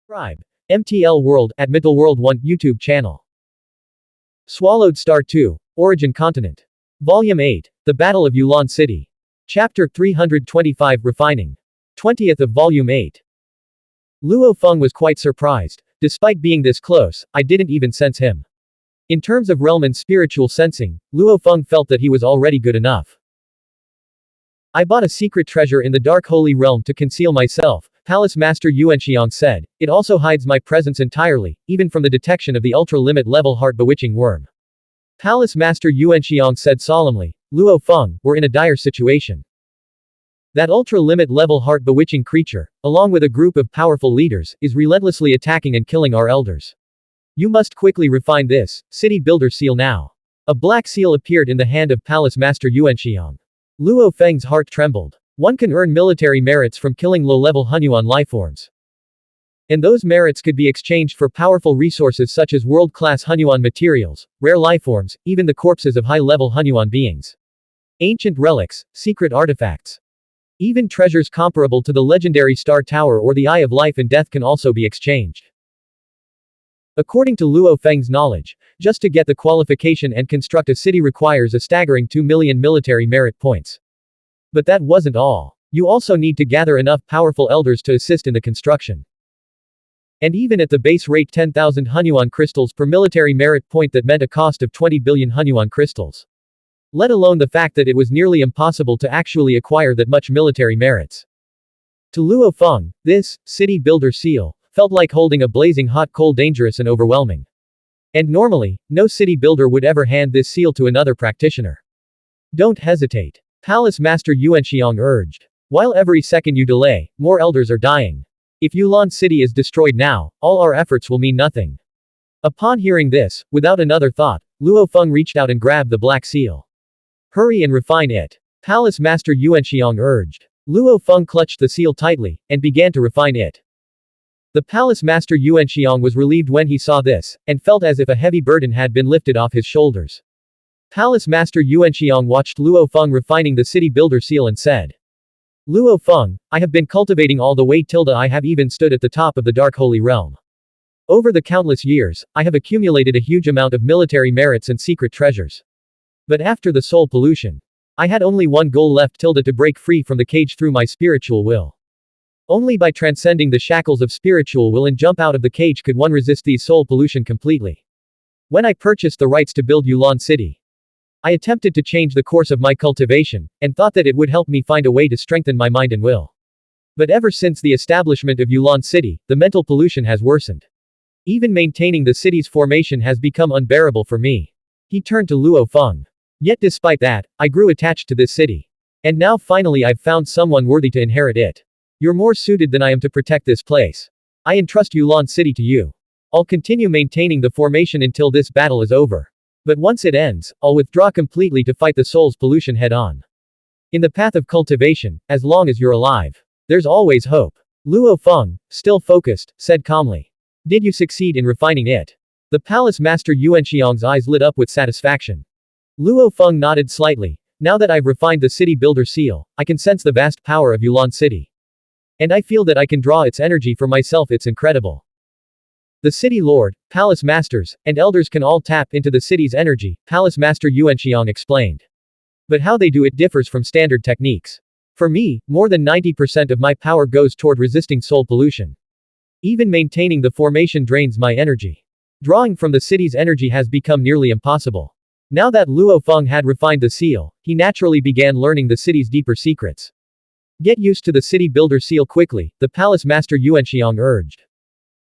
Subscribe. MTL World at Mittal World 1 YouTube channel. Swallowed Star 2, Origin Continent. Volume 8, The Battle of Yulan City. Chapter 325 Refining. 20th of Volume 8. Luo Feng was quite surprised. Despite being this close, I didn't even sense him. In terms of realm and spiritual sensing, Luo Feng felt that he was already good enough. I bought a secret treasure in the Dark Holy Realm to conceal myself, Palace Master Yuanxiang said. It also hides my presence entirely, even from the detection of the ultra-limit level heart-bewitching worm. Palace Master Yuanxiang said solemnly, Luo Feng, we're in a dire situation. That ultra-limit level heart-bewitching creature, along with a group of powerful leaders, is relentlessly attacking and killing our elders. You must quickly refine this city builder seal now. A black seal appeared in the hand of Palace Master Yuanxiang. Luo Feng's heart trembled. One can earn military merits from killing low-level Xuanhuan lifeforms. And those merits could be exchanged for powerful resources such as world-class Xuanhuan materials, rare lifeforms, even the corpses of high-level Xuanhuan beings. Ancient relics, secret artifacts. Even treasures comparable to the legendary Star Tower or the Eye of Life and Death can also be exchanged. According to Luo Feng's knowledge, just to get the qualification and construct a city requires a staggering 2 million military merit points. But that wasn't all. You also need to gather enough powerful elders to assist in the construction. And even at the base rate 10,000 Xuanhuan crystals per military merit point, that meant a cost of 20 billion Xuanhuan crystals. Let alone the fact that it was nearly impossible to actually acquire that much military merits. To Luo Feng, this city builder seal felt like holding a blazing hot coal, dangerous and overwhelming. And normally, no city builder would ever hand this seal to another practitioner. Don't hesitate. Palace Master Yuanxiang urged. While every second you delay, more elders are dying. If Yulan City is destroyed now, all our efforts will mean nothing. Upon hearing this, without another thought, Luo Feng reached out and grabbed the black seal. Hurry and refine it. Palace Master Yuanxiang urged. Luo Feng clutched the seal tightly, and began to refine it. The Palace Master Yuanxiang was relieved when he saw this, and felt as if a heavy burden had been lifted off his shoulders. Palace Master Yuanxiang watched Luo Feng refining the city builder seal and said, Luo Feng, I have been cultivating all the way till I have even stood at the top of the Dark Holy Realm. Over the countless years, I have accumulated a huge amount of military merits and secret treasures. But after the soul pollution, I had only one goal left, to break free from the cage through my spiritual will. Only by transcending the shackles of spiritual will and jump out of the cage could one resist these soul pollution completely. When I purchased the rights to build Yulan City, I attempted to change the course of my cultivation, and thought that it would help me find a way to strengthen my mind and will. But ever since the establishment of Yulan City, the mental pollution has worsened. Even maintaining the city's formation has become unbearable for me. He turned to Luo Feng. Yet despite that, I grew attached to this city. And now finally I've found someone worthy to inherit it. You're more suited than I am to protect this place. I entrust Yulan City to you. I'll continue maintaining the formation until this battle is over. But once it ends, I'll withdraw completely to fight the soul's pollution head-on. In the path of cultivation, as long as you're alive, there's always hope. Luo Feng, still focused, said calmly. Did you succeed in refining it? The Palace Master Yuanxiang's eyes lit up with satisfaction. Luo Feng nodded slightly. Now that I've refined the city builder seal, I can sense the vast power of Yulan City. And I feel that I can draw its energy for myself. It's incredible. The city lord, palace masters, and elders can all tap into the city's energy, Palace Master Yuanxiang explained. But how they do it differs from standard techniques. For me, more than 90% of my power goes toward resisting soul pollution. Even maintaining the formation drains my energy. Drawing from the city's energy has become nearly impossible. Now that Luo Feng had refined the seal, he naturally began learning the city's deeper secrets. Get used to the city builder seal quickly, the Palace Master Yuanxiang urged.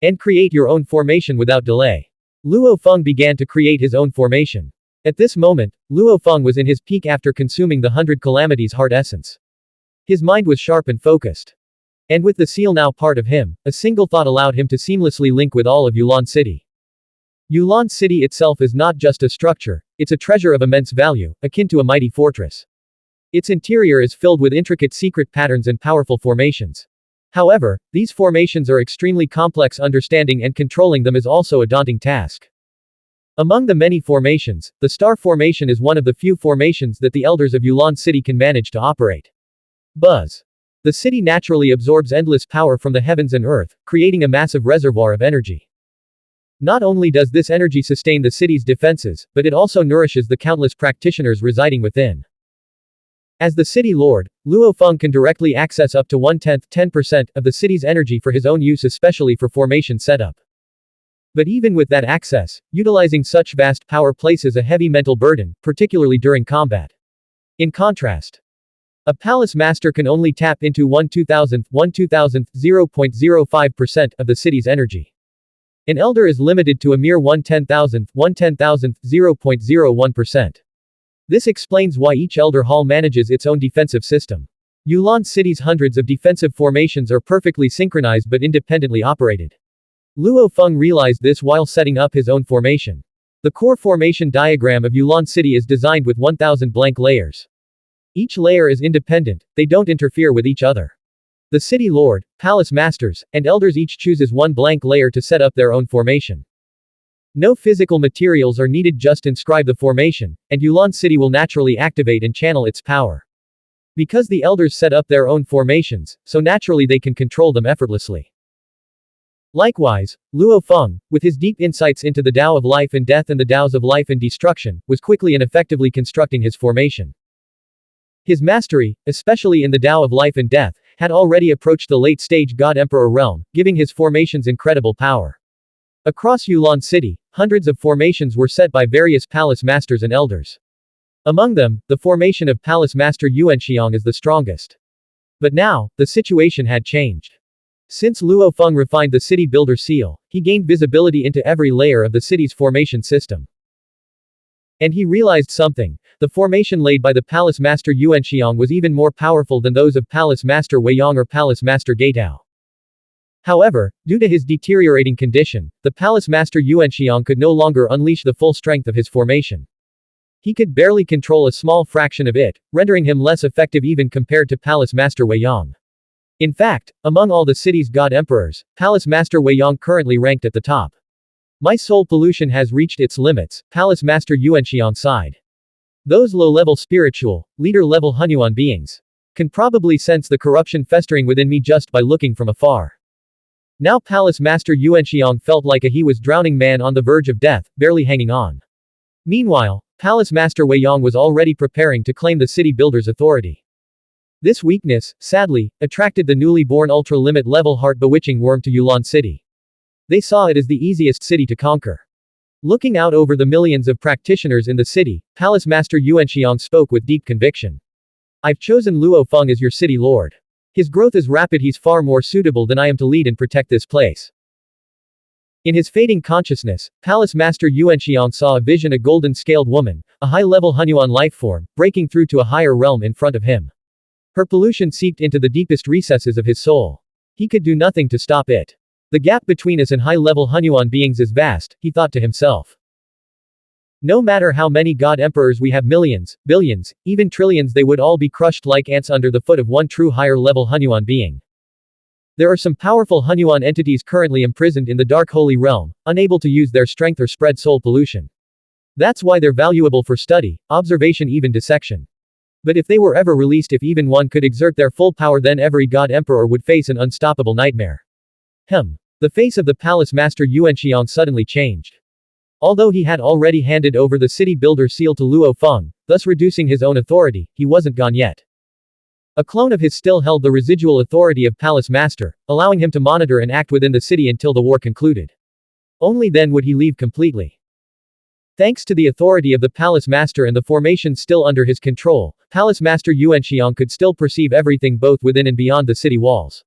And create your own formation without delay. Luo Feng began to create his own formation. At this moment, Luo Feng was in his peak after consuming the 100 calamities heart essence. His mind was sharp and focused. And with the seal now part of him, a single thought allowed him to seamlessly link with all of Yulan City. Yulan City itself is not just a structure, it's a treasure of immense value, akin to a mighty fortress. Its interior is filled with intricate secret patterns and powerful formations. However, these formations are extremely complex. Understanding and controlling them is also a daunting task. Among the many formations, the star formation is one of the few formations that the elders of Yulan City can manage to operate. Buzz. The city naturally absorbs endless power from the heavens and earth, creating a massive reservoir of energy. Not only does this energy sustain the city's defenses, but it also nourishes the countless practitioners residing within. As the city lord, Luo Feng can directly access up to 1/10, 10% of the city's energy for his own use, especially for formation setup. But even with that access, utilizing such vast power places a heavy mental burden, particularly during combat. In contrast, a palace master can only tap into 1/2000, 0.05% of the city's energy. An elder is limited to a mere 1/10,000, 0.01%. This explains why each elder hall manages its own defensive system. Yulan City's hundreds of defensive formations are perfectly synchronized but independently operated. Luo Feng realized this while setting up his own formation. The core formation diagram of Yulan City is designed with 1000 blank layers. Each layer is independent, they don't interfere with each other. The city lord, palace masters, and elders each chooses one blank layer to set up their own formation. No physical materials are needed, just inscribe the formation, and Yulan City will naturally activate and channel its power. Because the elders set up their own formations, so naturally they can control them effortlessly. Likewise, Luo Feng, with his deep insights into the Tao of life and death and the Taos of life and destruction, was quickly and effectively constructing his formation. His mastery, especially in the Tao of life and death, had already approached the late-stage God-Emperor realm, giving his formations incredible power. Across Yulan City, hundreds of formations were set by various palace masters and elders. Among them, the formation of Palace Master Yuanxiang is the strongest. But now, the situation had changed. Since Luo Feng refined the city builder seal, he gained visibility into every layer of the city's formation system. And he realized something. The formation laid by the Palace Master Yuanxiang was even more powerful than those of Palace Master Weiyang or Palace Master Gaitao. However, due to his deteriorating condition, the Palace Master Yuanxiang could no longer unleash the full strength of his formation. He could barely control a small fraction of it, rendering him less effective even compared to Palace Master Weiyang. In fact, among all the city's god emperors, Palace Master Weiyang currently ranked at the top. My soul pollution has reached its limits, Palace Master Yuanxiang sighed. Those low-level spiritual, leader-level Xuanhuan beings can probably sense the corruption festering within me just by looking from afar. Now Palace Master Yuanxiang felt like he was drowning man on the verge of death, barely hanging on. Meanwhile, Palace Master Weiyang was already preparing to claim the city builder's authority. This weakness, sadly, attracted the newly born ultra-limit level heart-bewitching worm to Yulan City. They saw it as the easiest city to conquer. Looking out over the millions of practitioners in the city, Palace Master Yuanxiang spoke with deep conviction. I've chosen Luo Feng as your city lord. His growth is rapid, he's far more suitable than I am to lead and protect this place. In his fading consciousness, Palace Master Yuanxiang saw a vision, a golden-scaled woman, a high-level Xuanhuan life form, breaking through to a higher realm in front of him. Her pollution seeped into the deepest recesses of his soul. He could do nothing to stop it. The gap between us and high-level Xuanhuan beings is vast, he thought to himself. No matter how many god emperors we have, millions, billions, even trillions, they would all be crushed like ants under the foot of one true higher-level Xuanhuan being. There are some powerful Xuanhuan entities currently imprisoned in the dark holy realm, unable to use their strength or spread soul pollution. That's why they're valuable for study, observation, even dissection. But if they were ever released, if even one could exert their full power, then every god emperor would face an unstoppable nightmare. The face of the Palace Master Yuanxiang suddenly changed. Although he had already handed over the city builder seal to Luo Feng, thus reducing his own authority, he wasn't gone yet. A clone of his still held the residual authority of Palace Master, allowing him to monitor and act within the city until the war concluded. Only then would he leave completely. Thanks to the authority of the Palace Master and the formation still under his control, Palace Master Yuanxiang could still perceive everything both within and beyond the city walls.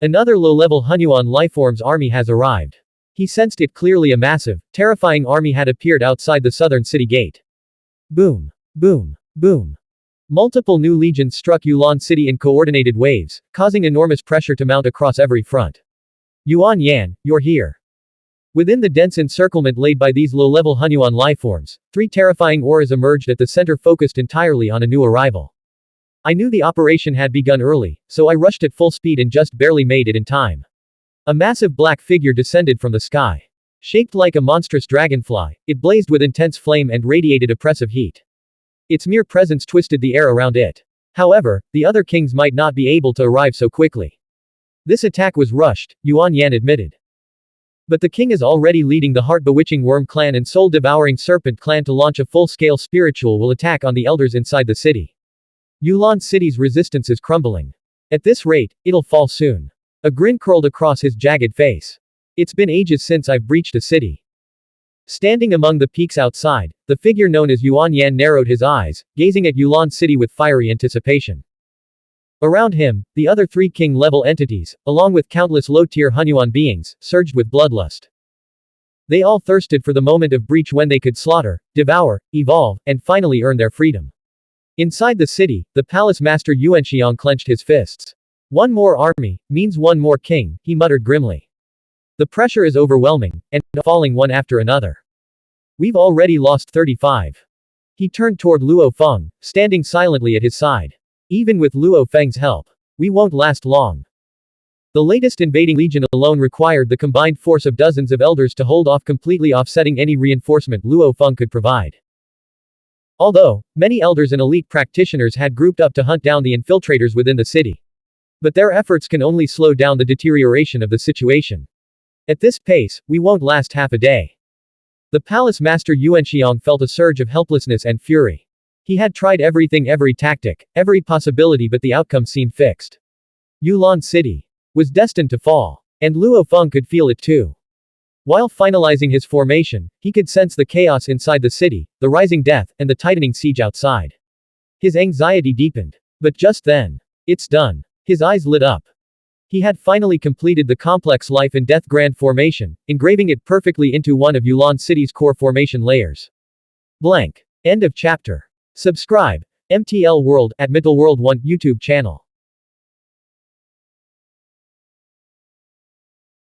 Another low-level Xuanhuan lifeform's army has arrived. He sensed it clearly. A massive, terrifying army had appeared outside the southern city gate. Boom. Boom. Boom. Multiple new legions struck Yulan City in coordinated waves, causing enormous pressure to mount across every front. Yuan Yan, you're here. Within the dense encirclement laid by these low-level Xuanhuan lifeforms, 3 terrifying auras emerged at the center, focused entirely on a new arrival. I knew the operation had begun early, so I rushed at full speed and just barely made it in time. A massive black figure descended from the sky. Shaped like a monstrous dragonfly, it blazed with intense flame and radiated oppressive heat. Its mere presence twisted the air around it. However, the other kings might not be able to arrive so quickly. This attack was rushed, Xuanhuan admitted. But the king is already leading the heart-bewitching worm clan and soul-devouring serpent clan to launch a full-scale spiritual attack on the elders inside the city. Yulan City's resistance is crumbling. At this rate, it'll fall soon. A grin curled across his jagged face. It's been ages since I've breached a city. Standing among the peaks outside, the figure known as Xuanhuan narrowed his eyes, gazing at Yulan City with fiery anticipation. Around him, the other three king-level entities, along with countless low-tier Hunyuan beings, surged with bloodlust. They all thirsted for the moment of breach when they could slaughter, devour, evolve, and finally earn their freedom. Inside the city, the palace master Yuanxiang clenched his fists. One more army, means one more king, he muttered grimly. The pressure is overwhelming, and falling one after another. We've already lost 35. He turned toward Luo Feng, standing silently at his side. Even with Luo Feng's help, we won't last long. The latest invading legion alone required the combined force of dozens of elders to hold off, completely offsetting any reinforcement Luo Feng could provide. Although, many elders and elite practitioners had grouped up to hunt down the infiltrators within the city. But their efforts can only slow down the deterioration of the situation. At this pace, we won't last half a day. The palace master Yuanxiang felt a surge of helplessness and fury. He had tried everything, every tactic, every possibility, but the outcome seemed fixed. Yulan City was destined to fall. And Luo Feng could feel it too. While finalizing his formation, he could sense the chaos inside the city, the rising death, and the tightening siege outside. His anxiety deepened. But just then, it's done. His eyes lit up. He had finally completed the complex life and death grand formation, engraving it perfectly into one of Yulan City's core formation layers. Blank. End of chapter. Subscribe. MTL World at Middle World 1 YouTube channel.